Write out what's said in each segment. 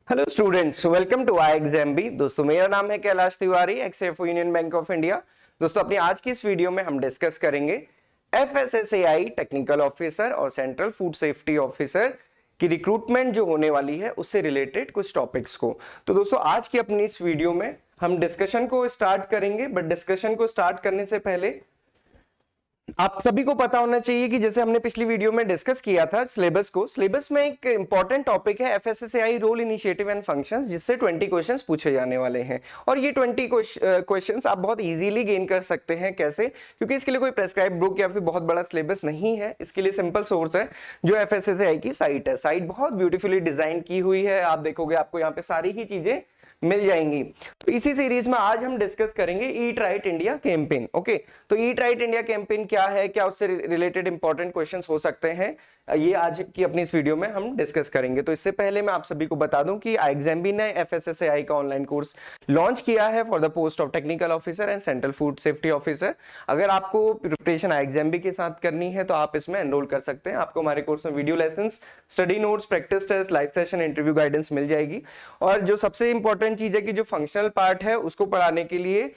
Hello students, welcome to ixamBee. दोस्तों, मेरा नाम है कैलाश तिवारी, एक्स यूनियन बैंक ऑफ इंडिया। दोस्तों, अपनी आज की इस वीडियो में हम डिस्कस करेंगे एफएसएसएआई टेक्निकल ऑफिसर और सेंट्रल फूड सेफ्टी ऑफिसर की रिक्रूटमेंट जो होने वाली है उससे रिलेटेड कुछ टॉपिक्स को। तो दोस्तों, आज की अपनी इस वीडियो में हम डिस्कशन को स्टार्ट करेंगे, बट डिस्कशन को स्टार्ट करने से पहले आप सभी को पता होना चाहिए कि जैसे हमने पिछली वीडियो में डिस्कस किया था सिलेबस को, सिलेबस में एक इंपॉर्टेंट टॉपिक है FSSAI role, initiative and functions, जिससे 20 क्वेश्चंस पूछे जाने वाले हैं। और ये 20 क्वेश्चंस आप बहुत इजीली गेन कर सकते हैं। कैसे? क्योंकि इसके लिए कोई प्रेस्क्राइब बुक या फिर बहुत बड़ा सिलेबस नहीं है। इसके लिए सिंपल सोर्स है जो एफएसएसएआई की साइट है। साइट बहुत ब्यूटीफुली डिजाइन की हुई है। आप देखोगे आपको यहाँ पे सारी ही चीजें मिल जाएंगी। तो इसी सीरीज में आज हम डिस्कस करेंगे eat right India campaign. Okay, तो ईट राइट इंडिया कैंपेन क्या है, क्या उससे रिलेटेड इंपॉर्टेंट क्वेश्चंस हो सकते हैं, ये आज की अपनी इस वीडियो में हम डिस्कस करेंगे। तो इससे पहले मैं आप सभी को बता दूं कि आईएग्जाम ने एफएसएसएआई का ऑनलाइन कोर्स लॉन्च किया है for the post of technical officer and central food safety officer. अगर आपको प्रिपरेशन आईएग्जाम के साथ करनी है तो आप इसमें एनरोल कर सकते हैं। आपको हमारे कोर्स में video lesson, study notes, practice test, live session, interview guidance मिल जाएगी। और जो सबसे इंपॉर्टेंट चीज है कि जो फंक्शनल पार्ट है उसको पढ़ाने के लिए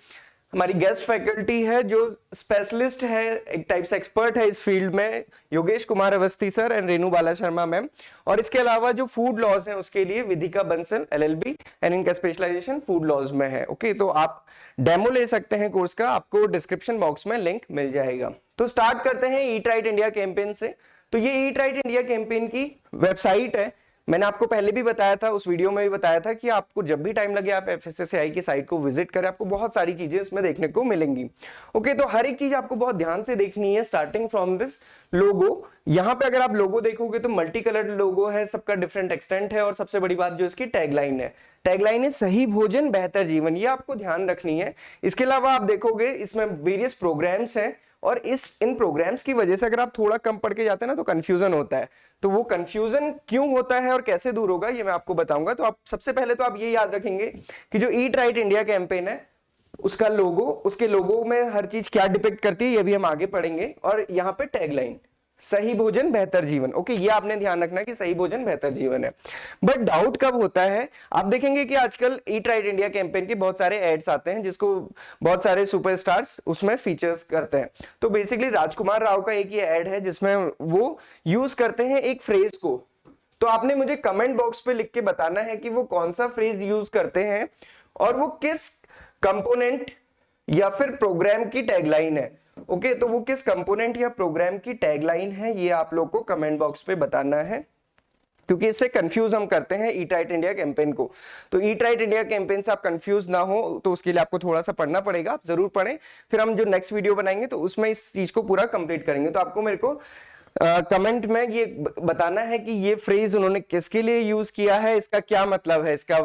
हमारी गेस्ट फैकल्टी है, जो स्पेशलिस्ट है, एक टाइप से एक्सपर्ट है इस फील्ड में, Yogesh Kumar Awasthi sir and Renu Bala Sharma ma'am. और इसके अलावा जो फूड लॉज है उसके लिए विधिका बंसल एलएलबी एंड इनका स्पेशलाइजेशन फूड लॉज में है। ओके, तो आप डेमो ले सकते हैं कोर्स का, आपको डिस्क्रिप्शन बॉक्स में लिंक मिल जाएगा। तो स्टार्ट करते हैं ईट राइट इंडिया कैंपेन से। तो ये ईट राइट इंडिया कैंपेन की वेबसाइट है। मैंने आपको पहले भी बताया था, उस वीडियो में भी बताया था कि आपको जब भी टाइम लगे आप एफएसएसएआई की साइट को विजिट करें, आपको बहुत सारी चीजें इसमें देखने को मिलेंगी। ओके, तो हर एक चीज आपको बहुत ध्यान से देखनी है, स्टार्टिंग फ्रॉम दिस लोगो। यहाँ पे अगर आप लोगो देखोगे तो मल्टी कलर्ड लोगो है, सबका डिफरेंट एक्सटेंट है। और सबसे बड़ी बात जो इसकी टैगलाइन है, टैगलाइन है सही भोजन बेहतर जीवन, ये आपको ध्यान रखनी है। इसके अलावा आप देखोगे इसमें वेरियस प्रोग्राम्स हैं, और इन प्रोग्राम्स की वजह से अगर आप थोड़ा कम पढ़ के जाते हैं ना तो कंफ्यूजन होता है। तो वो कंफ्यूजन क्यों होता है और कैसे दूर होगा ये मैं आपको बताऊंगा। तो आप सबसे पहले तो आप ये याद रखेंगे कि जो ईट राइट इंडिया कैंपेन है उसका लोगो, उसके लोगो में हर चीज क्या डिपिक्ट करती है ये भी हम आगे पढ़ेंगे। और यहाँ पे टैगलाइन सही भोजन बेहतर जीवन। ओके, ये आपने ध्यान रखना है कि सही भोजन बेहतर जीवन है। बट डाउट कब होता है, आप देखेंगे कि आजकल ईट राइट इंडिया कैंपेन के बहुत सारे एड्स आते हैं जिसको बहुत सारे सुपरस्टार्स उसमें फीचर्स करते हैं। तो बेसिकली राजकुमार राव का एक ये एड है जिसमें वो यूज करते हैं एक फ्रेज को। तो आपने मुझे कमेंट बॉक्स पे लिख के बताना है कि वो कौन सा फ्रेज यूज करते हैं और वो किस कंपोनेंट या फिर प्रोग्राम की टैगलाइन है। ओके, तो वो किस कंपोनेंट या प्रोग्राम की टैगलाइन है ये आप लोग को कमेंट बॉक्स पे बताना है, क्योंकि इससे कंफ्यूज हम करते हैं ईट राइट इंडिया कैंपेन को। तो ईट राइट इंडिया कैंपेन से आप कंफ्यूज ना हो तो उसके लिए आपको थोड़ा सा पढ़ना पड़ेगा। आप जरूर पढ़ें, फिर हम जो नेक्स्ट वीडियो बनाएंगे तो उसमें इस चीज को पूरा कंप्लीट करेंगे। तो आपको मेरे को कमेंट में ये बताना है कि ये फ्रेज उन्होंने किसके लिए यूज किया है, इसका क्या मतलब है। इसका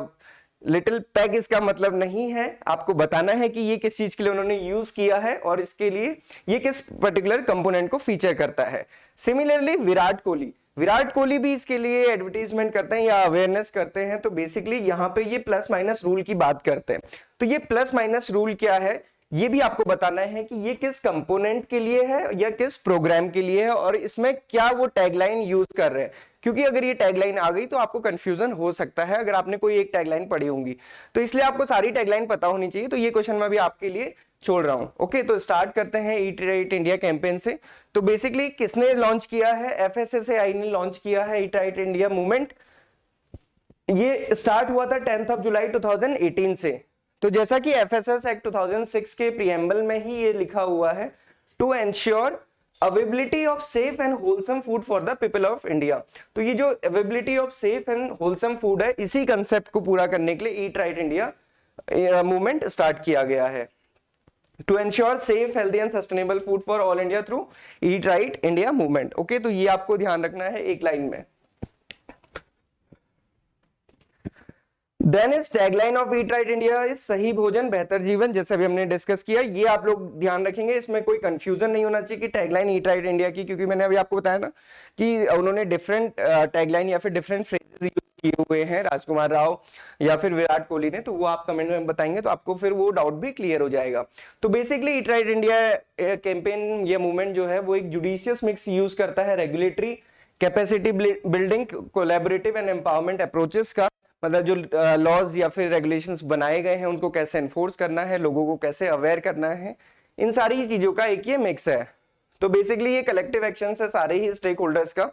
लिटिल पैग इसका मतलब नहीं है, आपको बताना है कि ये किस चीज के लिए उन्होंने यूज किया है और इसके लिए ये किस पर्टिकुलर कंपोनेंट को फीचर करता है। सिमिलरली विराट कोहली भी इसके लिए एडवर्टीजमेंट करते हैं या अवेयरनेस करते हैं। तो बेसिकली यहाँ पे ये प्लस माइनस रूल की बात करते हैं। तो ये प्लस माइनस रूल क्या है ये भी आपको बताना है कि ये किस कंपोनेंट के लिए है या किस प्रोग्राम के लिए है और इसमें क्या वो टैगलाइन यूज कर रहे हैं। क्योंकि अगर ये टैगलाइन आ गई तो आपको कंफ्यूजन हो सकता है अगर आपने कोई एक टैगलाइन पढ़ी होंगी। तो इसलिए आपको सारी टैगलाइन पता होनी चाहिए। तो ये क्वेश्चन मैं भी आपके लिए छोड़ रहा हूं। ओके, तो स्टार्ट करते हैं ईट राइट इंडिया कैंपेन से। तो बेसिकली किसने लॉन्च किया है, एफएसएसएआई ने लॉन्च किया है ईट राइट इंडिया मूवमेंट। ये स्टार्ट हुआ था 10 जुलाई 2018 से। तो जैसा कि एफएसएस एक्ट 2006 के प्रीएम्बल में ही ये लिखा हुआ है, to ensure availability of safe and wholesome food for the people of India. तो ये जो availability of safe and wholesome food है, इसी कंसेप्ट को पूरा करने के लिए Eat right India movement start किया गया है। To ensure safe, healthy and sustainable food for all India through Eat right India movement. Okay, तो ये आपको ध्यान रखना है एक लाइन में। Then is tagline of eat right India is सही भोजन बेहतर जीवन, जैसे अभी हमने डिस्कस किया। ये आप लोग ध्यान रखेंगे, इसमें कोई कंफ्यूजन नहीं होना चाहिए कि टैगलाइन ईट राइट इंडिया की, क्योंकि मैंने अभी आपको बताया ना कि उन्होंने डिफरेंट टैगलाइन या फिर डिफरेंट फ्रेजेस यूज किए हुए हैं, राजकुमार राव या फिर विराट कोहली ने। तो वो आप कमेंट में बताएंगे तो आपको फिर वो डाउट भी क्लियर हो जाएगा। तो basically eat right India campaign, ये मूवमेंट जो है वो एक जुडिशियस मिक्स यूज करता है regulatory, capacity building, collaborative and empowerment approaches का, मतलब जो लॉज या फिर रेगुलेशंस बनाए गए हैं उनको कैसे एनफोर्स करना है, लोगों को कैसे अवेयर करना है, इन सारी चीजों का एक ये मिक्स है। तो बेसिकली ये कलेक्टिव एक्शन है सारे ही स्टेक होल्डर्स का।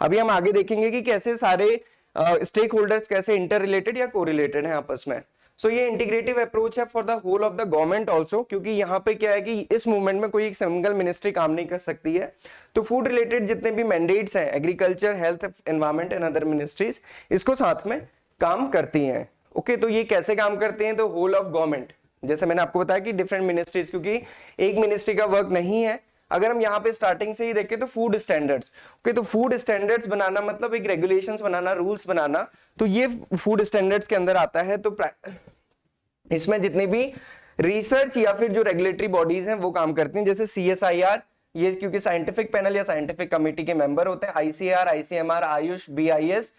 अभी हम आगे देखेंगे कि कैसे सारे स्टेक होल्डर्स कैसे इंटर रिलेटेड या कोरिलेटेड हैं आपस में। सो ये इंटीग्रेटिव अप्रोच है for the whole of the government also, क्योंकि यहाँ पे क्या है कि इस मूवमेंट में कोई एक सिंगल मिनिस्ट्री काम नहीं कर सकती है। तो फूड रिलेटेड जितने भी मैंडेट्स हैं, agriculture, health, environment and other ministries इसको साथ में काम करती हैं। ओके, तो ये कैसे काम करते हैं? तो होल ऑफ गवर्नमेंट, जैसे मैंने आपको बताया कि डिफरेंट मिनिस्ट्रीज, क्योंकि एक मिनिस्ट्री का वर्क नहीं है। अगर हम यहाँ पे स्टार्टिंग से ही देखें तो फूड स्टैंडर्ड्स, ओके, तो फूड स्टैंडर्ड्स बनाना मतलब एक रेगुलेशंस बनाना, रूल्स बनाना, तो ये फूड स्टैंडर्ड्स के अंदर आता है। तो इसमें जितनी भी रिसर्च या फिर जो रेगुलेटरी बॉडीज हैं वो काम करती हैं, जैसे CSIR, ये क्योंकि साइंटिफिक पैनल या साइंटिफिक कमेटी के मेंबर होते हैं, ICAR, ICMR, Ayush, BIS,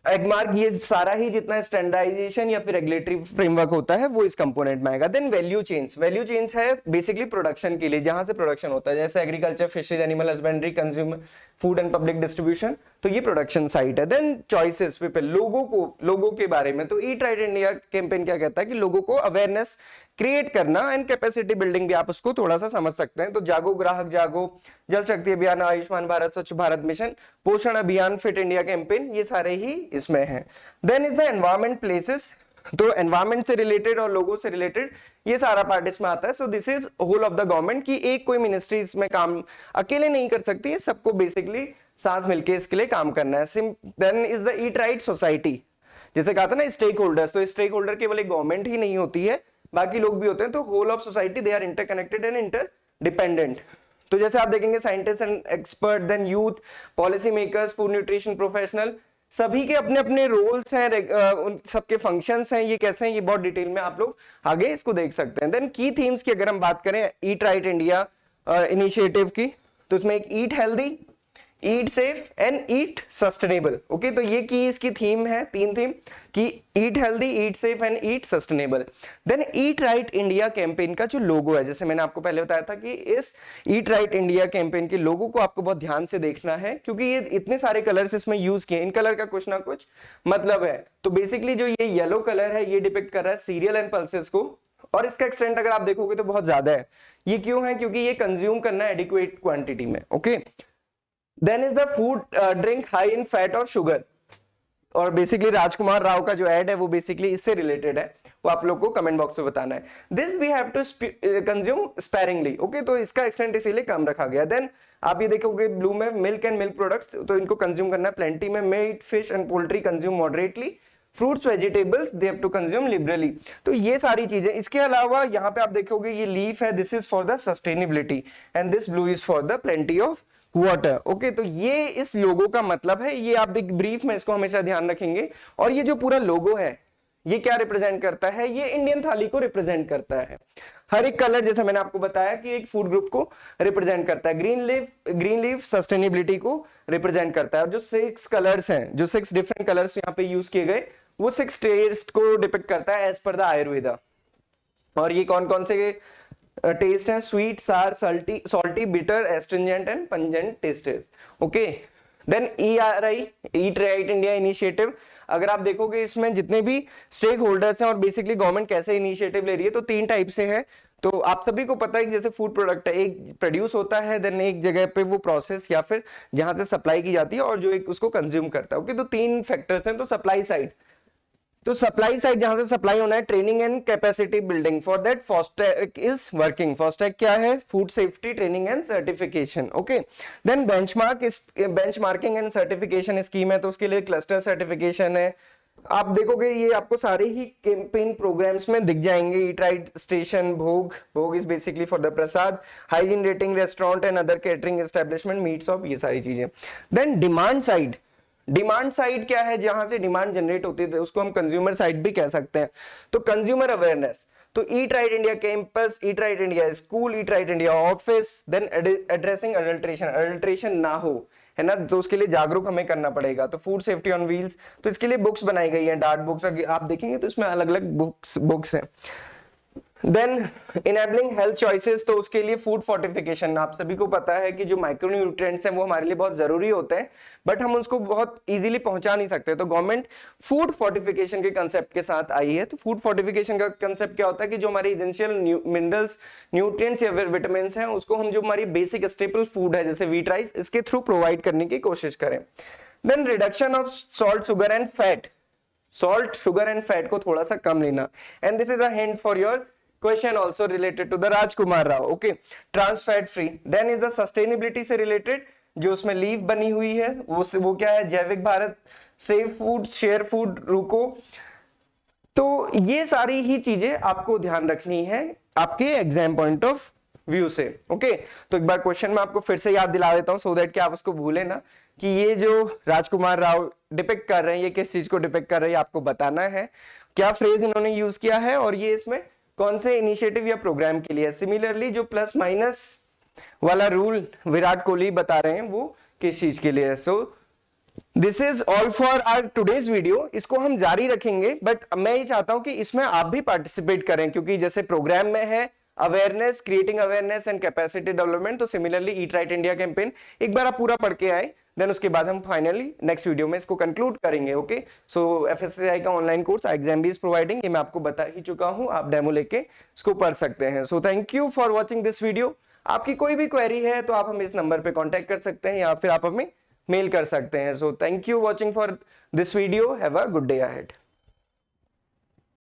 Agmark, ये सारा ही जितना स्टैंडर्डाइजेशन या फिर रेगुलेटरी फ्रेमवर्क होता है वो इस कंपोनेंट में आएगा। Then value chains, value chains है बेसिकली प्रोडक्शन के लिए, जहां से प्रोडक्शन होता है, जैसे agriculture, fishes, animal husbandry, consumer, food and public distribution, तो ये प्रोडक्शन साइट है। देन चॉइसेस पीपल, लोगों के बारे में, तो ईट राइट इंडिया कैंपेन क्या कहता है कि लोगों को अवेयरनेस क्रिएट करना एंड कैपेसिटी बिल्डिंग भी आप उसको थोड़ा सा समझ सकते हैं। तो जागो ग्राहक जागो, जल शक्ति अभियान, आयुष्मान भारत, स्वच्छ भारत मिशन, पोषण अभियान, फिट इंडिया कैंपेन, ये सारे ही इसमें हैं। Then is the environment places, तो एनवायरमेंट से रिलेटेड और लोगों से रिलेटेड ये सारा पार्ट इसमें आता है। So this is whole of the government, की एक कोई मिनिस्ट्री इसमें काम अकेले नहीं कर सकती है, सबको बेसिकली साथ मिलकर इसके लिए काम करना है। Then is the eat right society, जैसे कहा था ना स्टेक होल्डर्स, तो स्टेक होल्डर केवल एक गवर्नमेंट ही नहीं होती है, बाकी लोग भी होते हैं। तो whole of society, they are interconnected and interdependent. तो जैसे आप देखेंगे scientist and expert, then youth, policy makers, food nutrition professional, सभी के अपने अपने रोल्स हैं, उन सबके फंक्शंस हैं, ये कैसे हैं, ये बहुत डिटेल में आप लोग आगे इसको देख सकते हैं। देन की थीम्स की अगर हम बात करें ईट राइट इंडिया इनिशिएटिव की, तो इसमें एक eat healthy, eat safe and eat sustainable. Okay, तो ये की इसकी थीम है, 3 थीम की, eat healthy, eat safe and eat sustainable. Then eat right India campaign का जो लोगो है, जैसे मैंने आपको पहले बताया था कि इस ईट राइट इंडिया कैंपेन के लोगो को आपको बहुत ध्यान से देखना है, क्योंकि ये इतने सारे कलर्स इसमें यूज किए, इन कलर का कुछ ना कुछ मतलब है। तो बेसिकली जो ये येलो कलर है ये डिपिक्ट कर रहा है सीरियल एंड पल्सेस को, और इसका एक्सटेंट अगर आप देखोगे तो बहुत ज्यादा है। ये क्यों है? क्योंकि ये कंज्यूम करना है एडिक्वेट क्वांटिटी में। Okay, then is the food drink high in fat और शुगर, और बेसिकली राजकुमार राव का जो एड है वो बेसिकली इससे रिलेटेड है, वो आप लोग को कमेंट बॉक्स में बताना है। This we have to consume sparingly. Okay, तो इसका एक्सटेंट इसीलिए कम रखा गया। देन आप ये देखोगे ब्लू में मिल्क एंड मिल्क प्रोडक्ट्स, तो इनको कंज्यूम करना है प्लेंटी में। Meat, fish and poultry consume moderately. Fruits, vegetables they have to consume liberally. तो ये सारी चीजें, इसके अलावा यहाँ पे आप देखोगे ये लीफ है, this is for the sustainability, and this blue is for the plenty of water. Okay, तो ये इस लोगो का मतलब है, ये आप एक ब्रीफ में इसको हमेशा ध्यान रखेंगे। और ये जो पूरा लोगो है ये क्या रिप्रेजेंट करता है? ये इंडियन थाली को रिप्रेजेंट करता है। हर एक कलर, जैसे मैंने आपको बताया कि एक फूड ग्रुप को रिप्रेजेंट करता है। ग्रीन लीफ सस्टेनेबिलिटी को रिप्रेजेंट करता है, और जो 6 कलर्स हैं, जो 6 डिफरेंट कलर्स यहाँ पे यूज किए गए, वो 6 टेस्ट को डिपिक्ट करता है एज पर द आयुर्वेदा। और ये कौन कौन से टेस्ट है? Sweet, sour, salty, bitter, astringent and pungent tastes. Okay, then ERI, eat right India initiative, अगर आप देखोगे इसमें जितने भी स्टेक होल्डर्स हैं और बेसिकली गवर्नमेंट कैसे इनिशिएटिव ले रही है, तो 3 टाइप से है। तो आप सभी को पता है कि जैसे फूड प्रोडक्ट है, एक प्रोड्यूस होता है, देन एक जगह पे वो प्रोसेस या फिर जहां से सप्लाई की जाती है, और जो एक उसको कंज्यूम करता है। ओके, तो 3 फैक्टर्स हैं। तो सप्लाई साइड, तो सप्लाई साइड जहां से सप्लाई होना है, training and capacity building, for that FoSTaC is working. FoSTaC क्या है? Food safety training and certification. Okay, then benchmarking and certification scheme है, तो उसके लिए क्लस्टर सर्टिफिकेशन है। आप देखोगे ये आपको सारे ही कैंपेन प्रोग्राम्स में दिख जाएंगे। Eat right station, Bhog is basically for the prasad, hygiene rating, restaurant and other catering establishment, meets of, ये सारी चीजें। Then demand side, demand side क्या है? जहां से डिमांड जनरेट होती है, उसको हम कंज्यूमर साइड भी कह सकते हैं। तो कंज्यूमर अवेयरनेस, तो eat right India campus, eat right India school, eat right India office. Then addressing adulteration ना हो, है ना, तो उसके लिए जागरूक हमें करना पड़ेगा। तो फूड सेफ्टी ऑन व्हील्स, तो इसके लिए बुक्स बनाई गई हैं, डार्ट बुक्स आप देखेंगे तो इसमें अलग अलग बुक्स हैं। देन इनेबलिंग हेल्थ चॉइसेस, तो उसके लिए फूड फोर्टिफिकेशन, आप सभी को पता है कि जो माइक्रोन्यूट्रिएंट्स हैं वो हमारे लिए बहुत जरूरी होते हैं, बट हम उसको बहुत इजीली पहुंचा नहीं सकते, तो गवर्नमेंट फूड फोर्टिफिकेशन के कंसेप्ट के साथ आई है। तो फूड फोर्टिफिकेशन का कंसेप्ट क्या होता है कि जो हमारे इसेंशियल मिनरल्स, न्यूट्रिएंट्स या विटामिन हैं, उसको हम जो हमारी बेसिक स्टेपल फूड है जैसे व्हीट राइस, इसके थ्रू प्रोवाइड करने की कोशिश करें। Then reduction of salt, sugar and fat, salt, sugar and fat को थोड़ा सा कम लेना, and this is a hint for your question also related to the Rajkumar Rao. Okay, trans fat free. Then is the sustainability से related, जो उसमें leave बनी हुई है वो क्या है, जैविक Bharat, save food, share food, रुको। तो ये सारी ही चीजें आपको ध्यान रखनी है आपके एग्जाम पॉइंट ऑफ व्यू से। ओके, तो एक बार क्वेश्चन में आपको फिर से याद दिला देता हूं सो दैट कि आप उसको भूले ना, कि ये जो राजकुमार राव डिपिक्ट कर रहे हैं ये किस चीज को डिपिक्ट कर रहे हैं, आपको बताना है क्या फ्रेज इन्होंने यूज किया है और ये इसमें कौन से इनिशिएटिव या प्रोग्राम के लिए। सिमिलरली जो प्लस माइनस वाला रूल विराट कोहली बता रहे हैं वो किस चीज के लिए है। So this is all for our today's video, इसको हम जारी रखेंगे, बट मैं ये चाहता हूं कि इसमें आप भी पार्टिसिपेट करें, क्योंकि जैसे प्रोग्राम में है awareness, creating awareness and capacity development, तो similarly eat right India campaign एक बार आप पूरा पढ़ के आए, देन उसके बाद हम फाइनली नेक्स्ट वीडियो में इसको कंक्लूड करेंगे। ओके, सो एफएसएसएआई का online course exam is providing, ये मैं आपको बता ही चुका हूं, आप डेमो लेके इसको पढ़ सकते हैं। So thank you for watching this video. आपकी कोई भी क्वेरी है तो आप हमें इस नंबर पे कांटेक्ट कर सकते हैं या फिर आप हमें मेल कर सकते हैं। So thank you watching for this video, have a good day ahead.